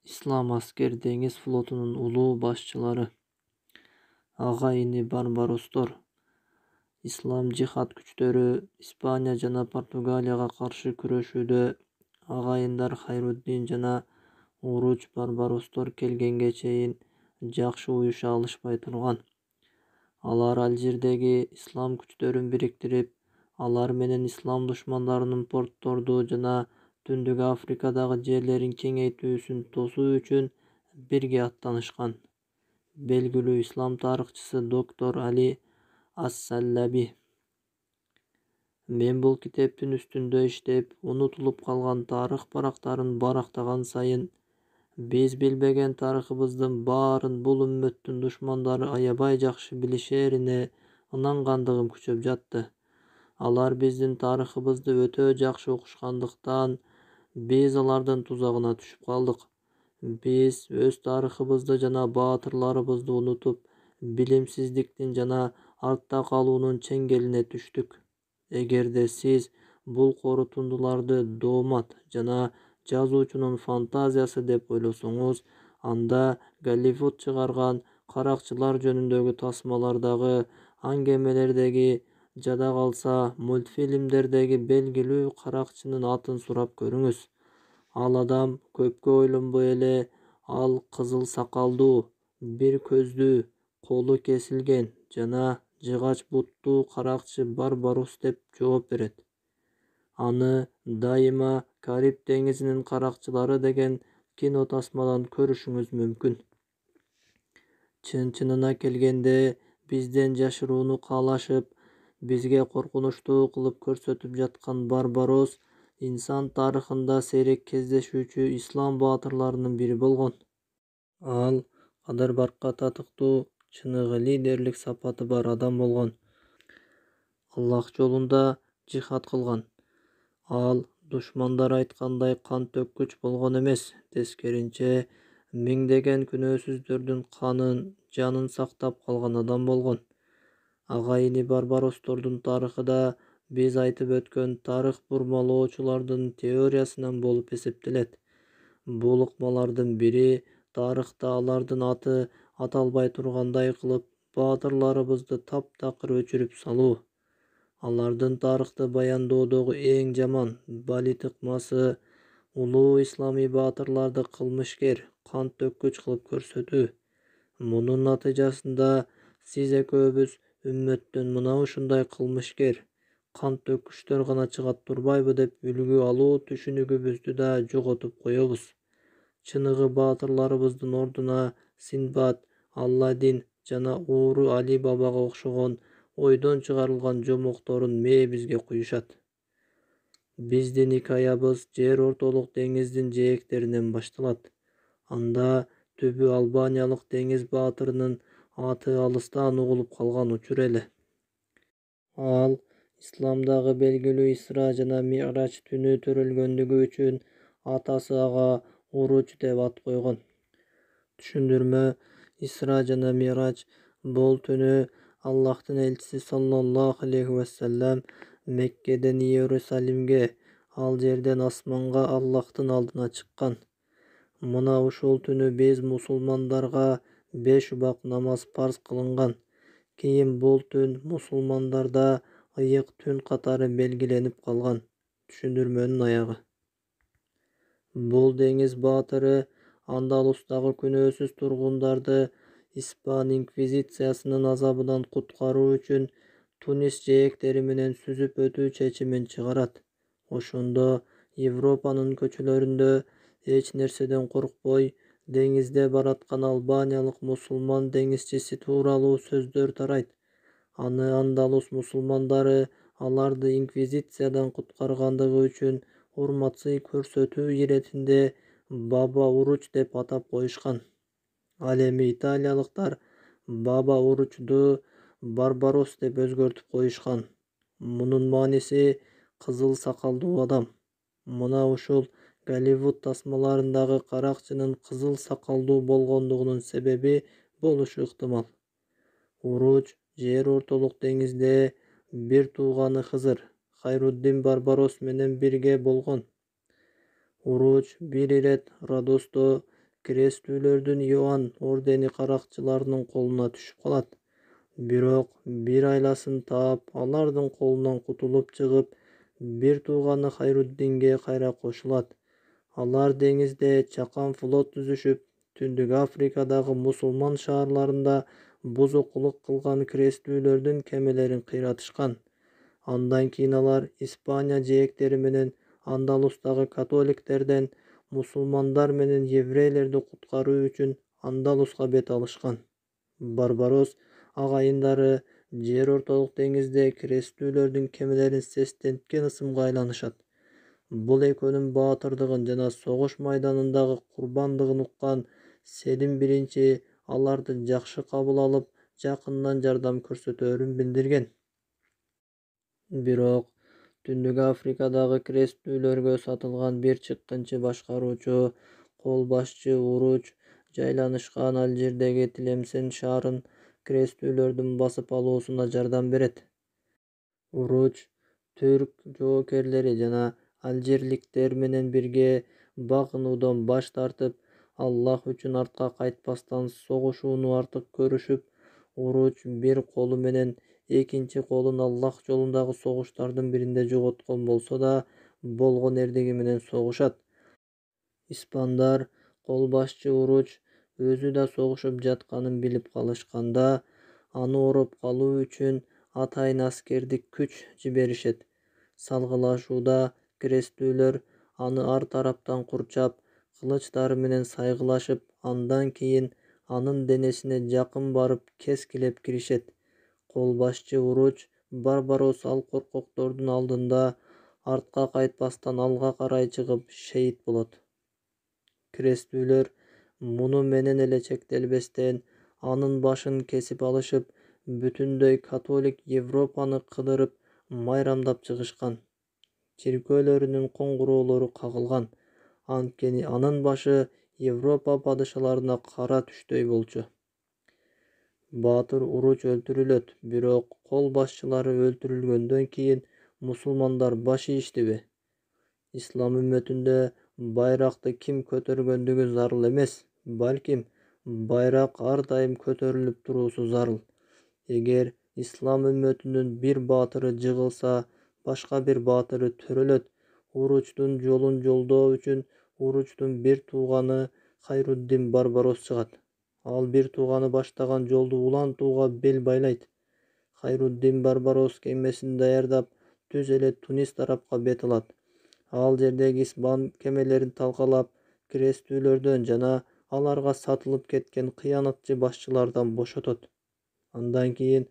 İslam asker dеңиз флотунун улуу башчылары, агайыны Барбаростор, ислам жихад күчтөрү Испания жана Португалияга каршы күрөшүүдө агайындар Хайруддин жана Уруч Барбаростор келгенге чейин жакшы уюша алышпай турган. Алар Алжирдеги ислам күчтөрүн бириктирип, алар менен ислам душмандарынын портторду жана Түндүк Африкадагы жерлерин кеңейтүүсүн тосуу үчүн бирге аттанышкан. Белгилүү ислам тарыхчысы доктор Али Ас-Саллаби: "Мен бул китептин үстүндө иштеп, унутулуп калган тарых барактарын барактаган сайын, биз билбеген тарыхыбыздын баарын бул үммөттүн душмандары аябай жакшы билишерине ынангандыгым күчөп жатты. Алар биздин тарыхыбызды өтө жакшы окушкандыктан, биз алардын тузагына түшүп калдык. Биз өз тарыхыбызды жана баатырларыбызды унутуп, билимсиздиктин жана артта калуунун чеңгелине түштүк. Эгерде сиз бул корутундуларды доомат жана жазуучунун фантазиясы деп ойлосоңуз, анда Голливуд чыгарган каракчылар жөнүндөгү тасмалардагы, аңгемелердеги, жада калса мультфильмдердеги белгилүү каракчынын атын сурап көрүңүз. Ал адам көпкө ойлонбой эле ал кызыл сакалдуу, бир көздүү, колу кесилген жана жыгач буттуу каракчы Барбарос деп жооп берет. Аны дайыма Кариб деңизинин каракчылары деген кинотасмадан көрүшүңүз мүмкүн. Чын-чынына келгенде, бизден жашырууну каалашып, бизге коркунучтуу кылып көрсөтүп жаткан Барбарос инсан тарыхында сейрек кездешүүчү ислам баатырларынын бири болгон. Ал Кадырбаркка татыктуу, чыныгы лидерлик сапаты бар адам болгон. Аллах жолунда жихад кылган. Ал душмандар айткандай кан төккүч болгон эмес, тескерисинче миңдеген күнөөсүздөрдүн канын, жанын сактап калган адам болгон. Агайыны Барбаростордун тарыхы да биз айтып өткөн тарых бурмалоочулардын теориясынан болуп эсептелет. Бул ыкмалардын бири тарыхта алардын аты аталбай тургандай кылып баатырларыбызды таптакыр өчүрүп салуу. Алардын тарыхты баяндоодогу эң жаман балит ыкмасы улуу исламий баатырларды кылмышкер, кан төккүч кылып көрсөтүү. Мунун натыйжасында сиз экөөбүз үммөттөн мына ушундай кылмышкер, кан төккүчтөр гана чыгат турбайбы деп үлгү алуу түшүнүгүбүздү да жоготуп коебуз. Чыныгы баатырларыбыздын ордуна Синдбад, Алладин жана Ууру Али Бабага окшогон ойдон чыгарылган жомокторун мээбизге куюшат. Биздин икаябыз жер ортолук деңиздин жээктеринен башталат. Анда түбү албаниялык деңиз баатырынын аты алыстан угулуп калган учур эле. Ал исламдагы белгилүү Исра жана Ми'рач түнү төрөлгөндүгү үчүн атасы ага Уруч деп ат койгон. Түшүндүрмө: Исра жана Ми'рач бул түнү Аллахтын элчиси саллаллаху алейхи вассалам Меккеден Иерусалимге, ал жерден асманга Аллахтын алдына чыккан. Мына ушул түнү биз мусулмандарга 5 убак намаз парз кылынган. Кийин бул түн мусулмандарда ыйык түн катары белгиленип калган. Түшүндүрмөнүн аягы. Бул деңиз баатыры Андалустагы күнөөсүз тургундарды Испан инквизициясынын азабынан куткаруу үчүн Тунис жээктери менен сүзүп өтүү чечимин чыгарат. Ошондо Европанын көчөлөрүндө эч нерседен коркпой, деңизде бараткан албаниялык мусулман деңизчиси тууралуу сөздөр тарайт. Аны Андалус мусулмандары аларды инквизициядан куткаргандыгы үчүн урмат-сый көрсөтүү иретинде Баба Уруч деп атап коюшкан. Ал эми италиялыктар Баба Уручду Барбарос деп өзгөртүп коюшкан. Мунун мааниси кызыл сакалдуу адам. Мына ушул Голливуд тасмаларындагы каракчынын кызыл сакалдуу болгондугунун себеби болушу ыктымал. Уруч жер ортолук деңизде бир тууганы Хызыр, Хайруддин Барбарос менен бирге болгон. Уруч бир ирет Родосто Крестүүлөрдүн Иоанн ордени каракчыларынын колуна түшүп калат. Бирок бир айласын таап, алардын колунан кутулуп чыгып, бир тууганы Хайруддинге кайра кошулат. Алар деңизде чакан флот түзүшүп, Түндүк Африкадагы мусулман шаарларында бузукулук кылган крестүүлөрдүн кемелерин кыйратышкан. Андан кийин алар Испания жээктери менен Андалустагы католиктерден мусулмандар менен еврейлерди куткаруу үчүн Андалуска бет алышкан. Барбарос агайындары Жер ортолук деңизде крестүүлөрдүн кемелерин сестенткен ысымга айланышат. Бул экөөнүн баатырдыгын жана согуш майданындагы курбандыгын уккан Селим биринчи аларды жакшы кабыл алып, жакындан жардам көрсөтөөрүн билдирген. Бирок Түндүк Африкадагы крестүүлөргө сатылган бир чыккынчы башкаруучу кол башчы Уруч жайланышкан Алжирдеги Тилемсен шаарын крестүүлөрдүн басып алуусуна жардам берет. Уруч түрк жоокерлери жана алжирликтер менен бирге багынуудан баш тартып, Аллах үчүн артка кайтпастан согушууну артык көрүшүп, Уруч бир колу менен экинчи колун Аллах жолундагы согуштардын биринде жоготкон болсо да, болгон эрдиги менен согушат. Испандар кол башчы Уруч өзү да согушуп жатканын билип калышканда, аны ороп калуу үчүн атайын аскердик күч жиберишет. Салгылашууда крестүүлөр аны ар тараптан курчап, кылычтары менен сайгылашып, андан кийин анын денесине жакын барып кескилеп киришет. Кол башчы Уруч Барбарос ал коркоктордун алдында артка кайтпастан алга карай чыгып шейит болот. Крестүүлөр муну менен эле чектелбестен, анын башын кесип алышып, бүтүндөй католик Европаны кыдырып, майрамдап чыгышкан. Чиркөөлөрүнүн коңгуроолору кагылган. Анткени анын башы Европа падышаларына кара түшдөй болчу. Баатыр Уруч өлтүрүлөт, бирок кол башчылары өлтүрүлгөндөн кийин мусулмандар баш ийиштиби? Ислам үммөтүндө байракты ким көтөргөндүгү зарыл эмес, балким байрак ар дайым көтөрүлүп туруусу зарыл. Эгер ислам үммөтүнүн бир баатыры жыгылса, башка бир баатыры төрөлөт. Уручтун жолун жолдоо үчүн Уручтун бир тууганы Хайруддин Барбарос чыгат. Ал бир тууганы баштаган жолду улантууга бел байлайт. Хайруддин Барбарос кемесин даярдап, түз эле Тунис тарапка бет алат. Ал жердеги испан кемелерин талкалап, крестүүлөрдөн жана аларга сатылып кеткен кыянатчы башчылардан бошотот. Андан кийин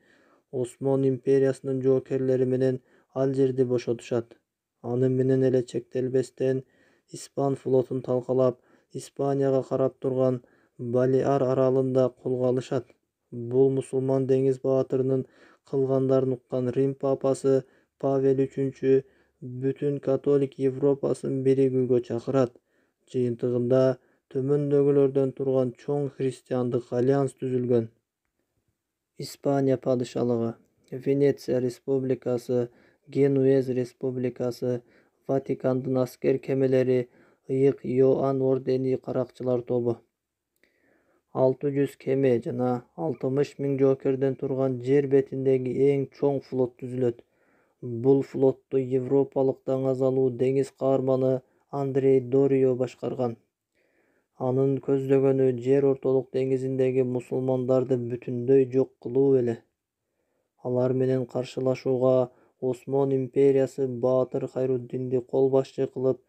Осмон империясынын жоокерлери менен Алжирди бошотушат. Аны менен эле чектелбестен, испан флотун талкалап, Испанияга карап турган Балеар аралында колго алышат. Бул мусулман деңиз баатырынын кылгандарын уккан Рим папасы Павел үчүнчү бүтүн католик Европасын биригүүгө чакырат. Жыйынтыгында төмөндөгүлөрдөн турган чоң христиандык альянс түзүлгөн. Испания падышалыгы, Венеция республикасы, Генуэз республикасы, Ватикандын аскер кемелери, ыйык Иоанн ордени каракчылар тобу. 600 кеме жана 60.000 жоокерден турган жер бетиндеги эң чоң флот түзүлөт. Бул флотту европалык даңазалуу деңиз каарманы Андрей Дорио башкарган. Анын көздөгөнү Жер ортолук деңизиндеги мусулмандарды бүтүндөй жок кылуу эле. Алар менен каршылашууга Осмон империясы баатыр Хайруддинди кол башчы кылып,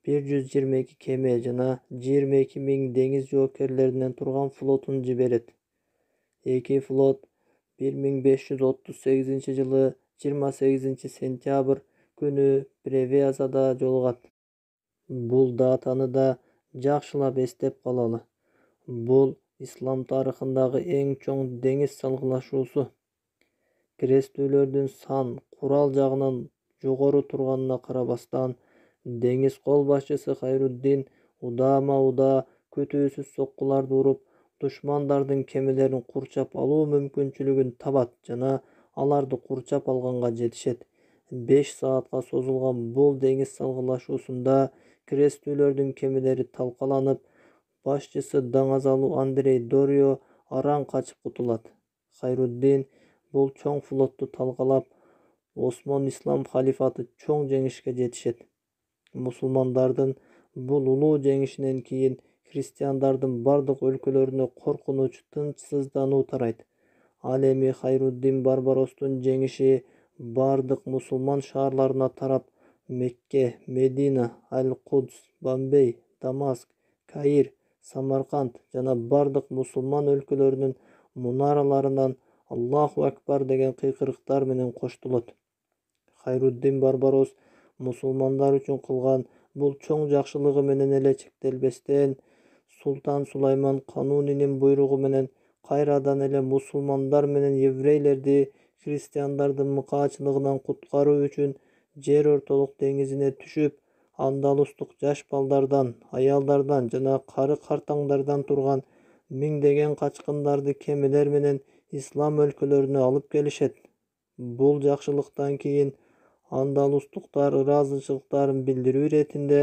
122 кеме жана 22.000 деңиз жоокерлеринен турган флотун жиберет. Эки флот 1538-жылы 28 сентябрь күнү Превиазада жолугат. Бул датаны да жакшылап эстеп калалы. Бул ислам тарыхындагы эң чоң деңиз салгылашуусу. Крестүүлөрдүн сан, курал жагынан жогору турганына карабастан, деңиз кол башчысы Хайруддин удама-удаа күтүүсүз соккуларды уруп, душмандардын кемелерин курчап алуу мүмкүнчүлүгүн табат жана аларды курчап алганга жетишет. 5 саатка созулган бул деңиз салгылашуусунда крестүүлөрдүн кемелери талкаланып, башчысы даңазалуу Андрей Дорио араң качып кутулат. Хайруддин бул чоң флотту талкалап, Осмон ислам халифаты чоң жеңишке жетишет. Мусулмандардын бул улуу жеңишинен кийин христиандардын бардык өлкөлөрүнө коркунуч, тынчсыздануу тарайт. Ал эми Хайруддин Барбаростун жеңиши бардык мусулман шаарларына тарап, Мекке, Медина, Аль-Кудс, Бомбей, Дамаск, Каир, Самарканд жана бардык мусулман өлкөлөрүнүн мунараларынан Аллаху Акбар деген кыйкырыктар менен коштолот. Хайруддин Барбарос мусулмандар үчүн кылган бул чоң жакшылыгы менен эле чектелбестен, Султан Сулайман Канунинин буйругу менен кайрадан эле мусулмандар менен еврейлерди христиандардын мыкаачылыгынан куткаруу үчүн Жер ортолук деңизине түшүп, андалустук жаш балдардан, аялдардан жана кары картаңдардан турган миңдеген качкындарды кемелер менен ислам өлкөлөрүнө алып келишет. Бул жакшылыктан кийин андалустуктар ыраазычылыктарын билдирүү иретинде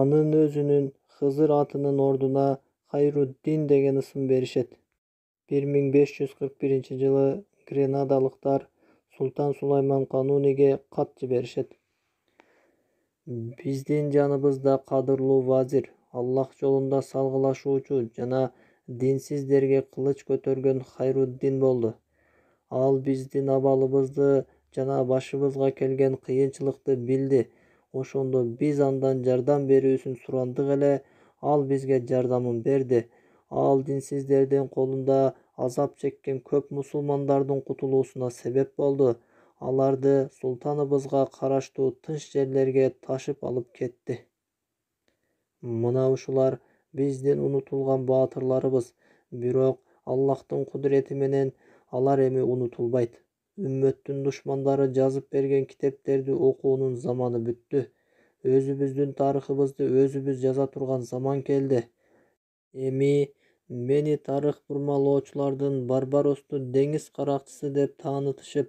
анын өзүнүн Хызыр атынын ордуна Хайруддин деген ысым беришет. 1541-жылы гренадалыктар Султан Сулайман Кануниге кат жиберишет. Биздин жаныбызда кадырлуу вазир, Аллах жолунда салгылашуучу жана динсиздерге кылыч көтөргөн Хайруддин болду. Ал биздин абалыбызды жана башыбызга келген кыйынчылыкты билди. Ошондо биз андан жардам берүүсүн сурандык эле, ал бизге жардамын берди. Ал динсиздердин колунда азап чеккен көп мусулмандардын кутулуусуна себеп болду. Аларды султаныбызга караштуу тынч жерлерге ташып алып кетти. Мына ушулар биздин унутулган баатырларыбыз, бирок Аллахтын кудурети менен алар эми унутулбайт. Үммөттүн душмандары жазып берген китептерди окуунун заманы бүттү. Өзүбүздүн тарыхыбызды өзүбүз жаза турган заман келди. Эми мени тарых бурмалоочулардын Барбаросту деңиз каракчысы деп таанытышып,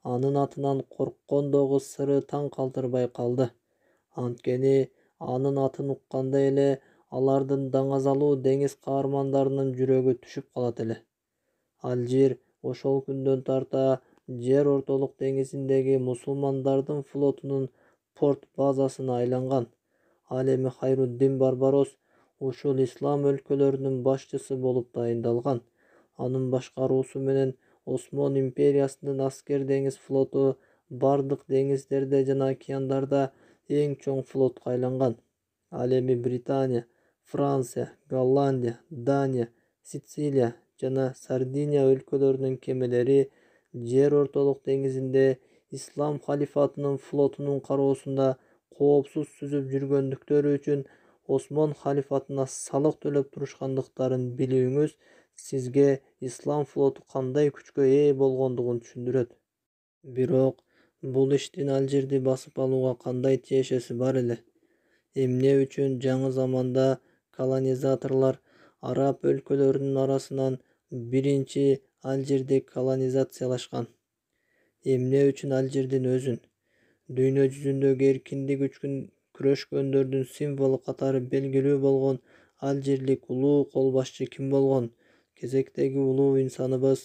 анын атынан корккон дагы сыры таң калтырбай калды. Анткени анын атын укканда эле алардын даңазалуу деңиз каармандарынын жүрөгү түшүп калат эле. Алжир ошол күндөн тарта Жер ортолук деңизиндеги мусулмандардын флотунун порт базасына айланган. Ал эми Хайруддин Барбарос ушул ислам өлкөлөрүнүн башчысы болуп дайындалган. Анын башкаруусу менен Осмон империясынын аскер деңиз флоту бардык деңиздерде жана океандарда эң чоң флотко айланган. Ал эми Британия, Франция, Голландия, Дания, Сицилия жана Сардиния өлкөлөрүнүн кемелери Жер ортолук деңизинде ислам халифатынын флотунун кароосунда коопсуз сүзүп жүргөндүктөрү үчүн Осмон халифатына салык төлөп турушкандыктарын билүүңүз сизге ислам флоту кандай күчкө ээ болгондугун түшүндүрөт. Бирок бул иштин Алжирди басып алууга кандай тиешеси бар эле? Эмне үчүн жаңы заманда колонизаторлор араб өлкөлөрүнүн арасынан биринчи Алжирди колонизациялашкан? Эмне үчүн Алжирдин өзүн? Дүйнө жүзүндөгү эркиндик үчүн күрөшкөндөрдүн символу катары белгилүү болгон алжирлик улуу кол башчы ким болгон? Кезектеги улуу инсаныбыз